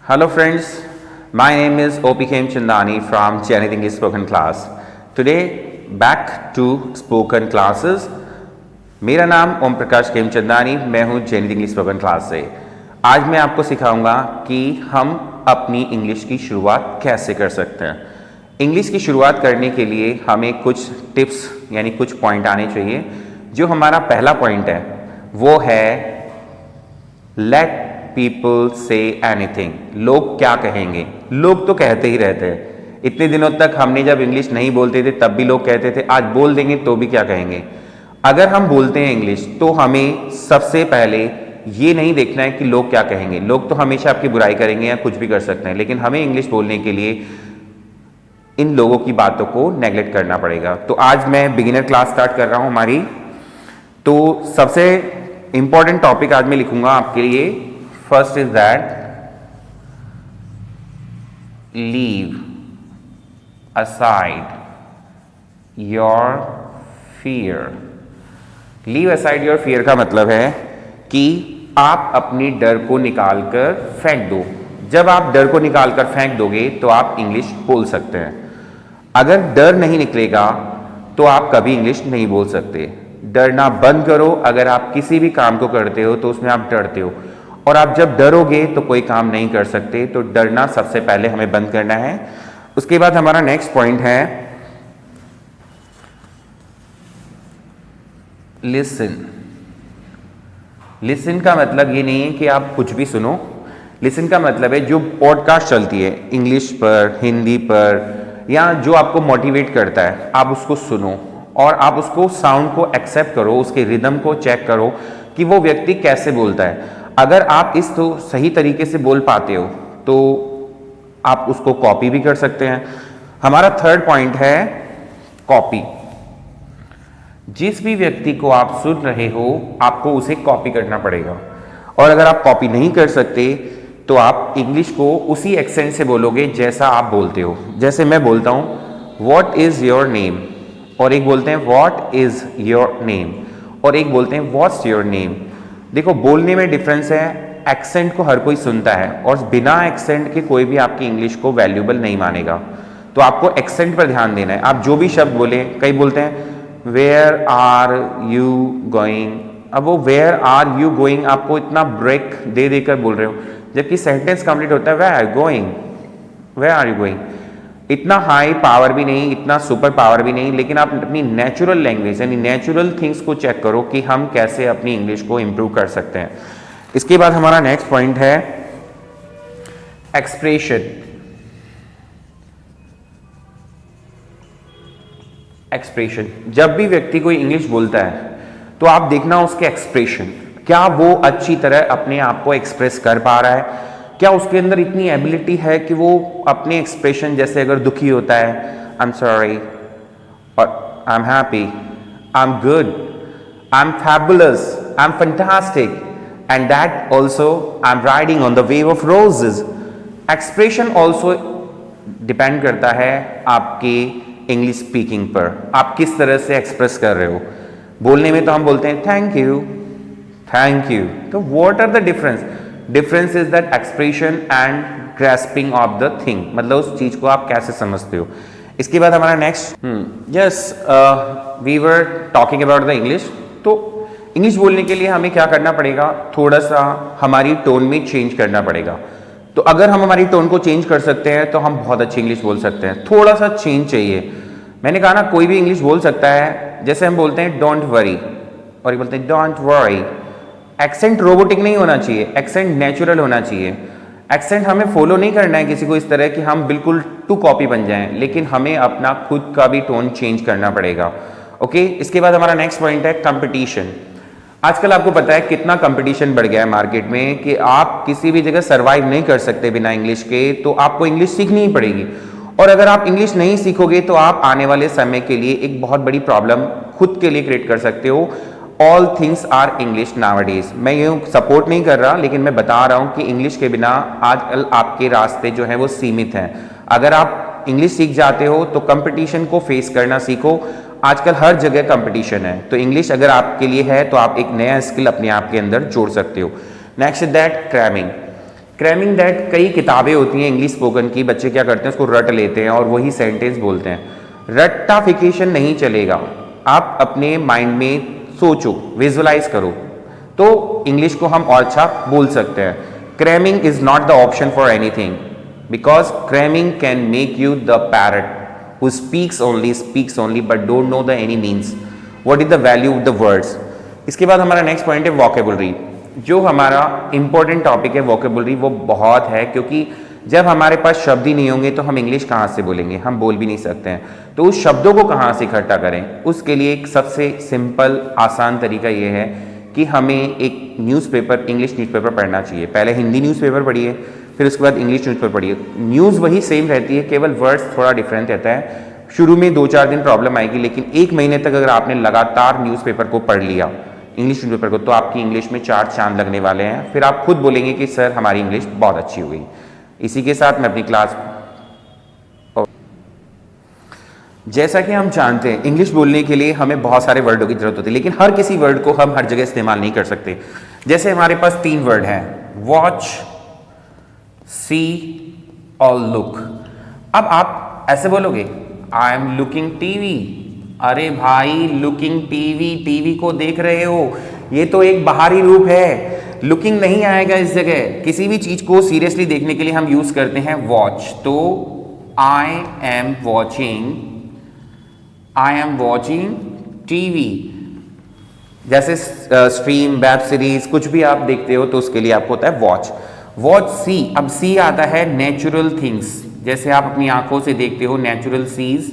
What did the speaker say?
Hello friends, my name is O.P. Chandani from Janet English Spoken Class. Today back to spoken classes. मेरा नाम ओम प्रकाश खेमचंदानी, मैं हूँ Jenit English spoken class से। आज मैं आपको सिखाऊंगा कि हम अपनी इंग्लिश की शुरुआत कैसे कर सकते हैं। इंग्लिश की शुरुआत करने के लिए हमें कुछ टिप्स यानी कुछ पॉइंट आने चाहिए। जो हमारा पहला पॉइंट है वो है लेट पीपल से एनीथिंग। लोग क्या कहेंगे, लोग तो कहते ही रहते हैं। इतने दिनों तक हमने जब इंग्लिश नहीं बोलते थे तब भी लोग कहते थे, आज बोल देंगे तो भी क्या कहेंगे। अगर हम बोलते हैं इंग्लिश तो हमें सबसे पहले ये नहीं देखना है कि लोग क्या कहेंगे। लोग तो हमेशा आपकी बुराई करेंगे या कुछ भी कर सकते हैं, लेकिन हमें इंग्लिश बोलने के लिए इन लोगों की बातों को नेग्लेक्ट करना पड़ेगा। तो आज मैं बिगिनर क्लास स्टार्ट कर रहा हूं हमारी। तो सबसे इंपॉर्टेंट टॉपिक आज मैं लिखूंगा आपके लिए। First is that leave aside your fear. Leave aside your fear का मतलब है कि आप अपनी डर को निकालकर फेंक दो। जब आप डर को निकालकर फेंक दोगे तो आप इंग्लिश बोल सकते हैं। अगर डर नहीं निकलेगा तो आप कभी इंग्लिश नहीं बोल सकते। डरना बंद करो। अगर आप किसी भी काम को करते हो तो उसमें आप डरते हो, और आप जब डरोगे तो कोई काम नहीं कर सकते। तो डरना सबसे पहले हमें बंद करना है। उसके बाद हमारा नेक्स्ट पॉइंट है लिसन। लिसन का मतलब ये नहीं है कि आप कुछ भी सुनो। लिसन का मतलब है जो पॉडकास्ट चलती है इंग्लिश पर, हिंदी पर, या जो आपको मोटिवेट करता है, आप उसको सुनो और आप उसको साउंड को एक्सेप्ट करो, उसके रिदम को चेक करो कि वो व्यक्ति कैसे बोलता है। अगर आप इस तो सही तरीके से बोल पाते हो तो आप उसको कॉपी भी कर सकते हैं। हमारा थर्ड पॉइंट है कॉपी। जिस भी व्यक्ति को आप सुन रहे हो आपको उसे कॉपी करना पड़ेगा, और अगर आप कॉपी नहीं कर सकते तो आप इंग्लिश को उसी एक्सेंट से बोलोगे जैसा आप बोलते हो। जैसे मैं बोलता हूं व्हाट इज योर नेम, और एक बोलते हैं व्हाट इज योर नेम, और एक बोलते हैं व्हाट्स योर नेम। देखो बोलने में डिफरेंस है। एक्सेंट को हर कोई सुनता है और बिना एक्सेंट के कोई भी आपकी इंग्लिश को वैल्यूबल नहीं मानेगा। तो आपको एक्सेंट पर ध्यान देना है। आप जो भी शब्द बोले, कई बोलते हैं वेयर आर यू गोइंग। अब वो वेयर आर यू गोइंग आपको इतना ब्रेक दे देकर बोल रहे हो, जबकि सेंटेंस कंप्लीट होता है where are going, where are you going. इतना हाई पावर भी नहीं, इतना सुपर पावर भी नहीं, लेकिन आप अपनी नेचुरल लैंग्वेज यानी नेचुरल थिंग्स को चेक करो कि हम कैसे अपनी इंग्लिश को इंप्रूव कर सकते हैं। इसके बाद हमारा नेक्स्ट पॉइंट है एक्सप्रेशन। एक्सप्रेशन, जब भी व्यक्ति कोई इंग्लिश बोलता है तो आप देखना उसके एक्सप्रेशन, क्या वो अच्छी तरह अपने आप को एक्सप्रेस कर पा रहा है, क्या उसके अंदर इतनी एबिलिटी है कि वो अपने एक्सप्रेशन, जैसे अगर दुखी होता है आई एम सॉरी, और I am happy, I am good, I am fabulous, I am fantastic, and that also I am riding on the wave of roses. Expression also depend करता है आपकी इंग्लिश स्पीकिंग पर, आप किस तरह से express कर रहे हो। बोलने में तो हम बोलते हैं थैंक यू, थैंक यू। तो what are the difference? Difference is that expression and grasping of the thing, मतलब उस चीज को आप कैसे समझते हो। इसके बाद हमारा next yes we were talking about the English. तो इंग्लिश बोलने के लिए हमें क्या करना पड़ेगा, थोड़ा सा हमारी टोन में चेंज करना पड़ेगा। तो अगर हम हमारी टोन को चेंज कर सकते हैं तो हम बहुत अच्छी इंग्लिश बोल सकते हैं। थोड़ा सा चेंज चाहिए। मैंने कहा ना कोई भी इंग्लिश बोल सकता है। जैसे हम बोलते हैं डोंट वरी, और ये बोलते हैं डोंट वरी। एक्सेंट रोबोटिक नहीं होना चाहिए, एक्सेंट नेचुरल होना चाहिए। एक्सेंट हमें फॉलो नहीं करना है किसी को इस तरह कि हम बिल्कुल टू कॉपी बन जाएं, लेकिन हमें अपना खुद का भी टोन चेंज करना पड़ेगा। ओके, इसके बाद हमारा नेक्स्ट पॉइंट है कंपटीशन। आजकल आपको पता है कितना कंपटीशन बढ़ गया है मार्केट में कि आप किसी भी जगह सरवाइव नहीं कर सकते बिना इंग्लिश के। तो आपको इंग्लिश सीखनी ही पड़ेगी, और अगर आप इंग्लिश नहीं सीखोगे तो आप आने वाले समय के लिए एक बहुत बड़ी प्रॉब्लम खुद के लिए क्रिएट कर सकते हो। All things are English nowadays. मैं ये सपोर्ट नहीं कर रहा, लेकिन मैं बता रहा हूँ कि इंग्लिश के बिना आजकल आपके रास्ते जो हैं वो सीमित हैं। अगर आप इंग्लिश सीख जाते हो तो कंपटीशन को फेस करना सीखो। आजकल हर जगह कंपटीशन है, तो इंग्लिश अगर आपके लिए है तो आप एक नया स्किल अपने आप के अंदर जोड़ सकते हो। Next is that cramming. Cramming that, कई किताबें होती हैं इंग्लिश स्पोकन की, बच्चे क्या करते हैं उसको रट लेते हैं और वही सेंटेंस बोलते हैं। रट्टाफिकेशन नहीं चलेगा, आप अपने माइंड में सोचो, विजुअलाइज करो, तो इंग्लिश को हम और अच्छा बोल सकते हैं। Cramming is not the option for anything, because cramming can make you the parrot who speaks only but don't know the any means, what is the value of the words। इसके बाद हमारा नेक्स्ट पॉइंट है vocabulary. जो हमारा important topic है vocabulary, वो बहुत है, क्योंकि जब हमारे पास शब्द ही नहीं होंगे तो हम इंग्लिश कहाँ से बोलेंगे, हम बोल भी नहीं सकते हैं। तो उस शब्दों को कहाँ से इकट्ठा करें, उसके लिए एक सबसे सिंपल आसान तरीका ये है कि हमें एक न्यूज़पेपर, इंग्लिश न्यूज़पेपर पढ़ना चाहिए। पहले हिंदी न्यूज़पेपर पढ़िए, फिर उसके बाद इंग्लिश न्यूज़पेपर पढ़िए। न्यूज़ वही सेम रहती है, केवल वर्ड्स थोड़ा डिफरेंट रहता है। शुरू में 2-4 दिन प्रॉब्लम आएगी, लेकिन 1 महीने तक अगर आपने लगातार न्यूज़पेपर को पढ़ लिया, इंग्लिश न्यूज़पेपर को, तो आपकी इंग्लिश में 4 चांद लगने वाले हैं। फिर आप खुद बोलेंगे कि सर हमारी इंग्लिश बहुत अच्छी हो गई। इसी के साथ मैं अपनी क्लास, जैसा कि हम जानते हैं इंग्लिश बोलने के लिए हमें बहुत सारे वर्डों की जरूरत होती है, लेकिन हर किसी वर्ड को हम हर जगह इस्तेमाल नहीं कर सकते। जैसे हमारे पास 3 वर्ड हैं, वॉच, सी और लुक। अब आप ऐसे बोलोगे, आई एम लुकिंग टीवी। अरे भाई, लुकिंग टीवी, टीवी को देख रहे हो, ये तो एक बाहरी रूप है, लुकिंग नहीं आएगा इस जगह। किसी भी चीज को सीरियसली देखने के लिए हम यूज करते हैं वॉच। तो आई एम वॉचिंग टीवी। जैसे स्ट्रीम, वेब सीरीज, कुछ भी आप देखते हो तो उसके लिए आपको होता है वॉच। वॉच सी। अब सी आता है नेचुरल थिंग्स, जैसे आप अपनी आंखों से देखते हो नेचुरल सीज,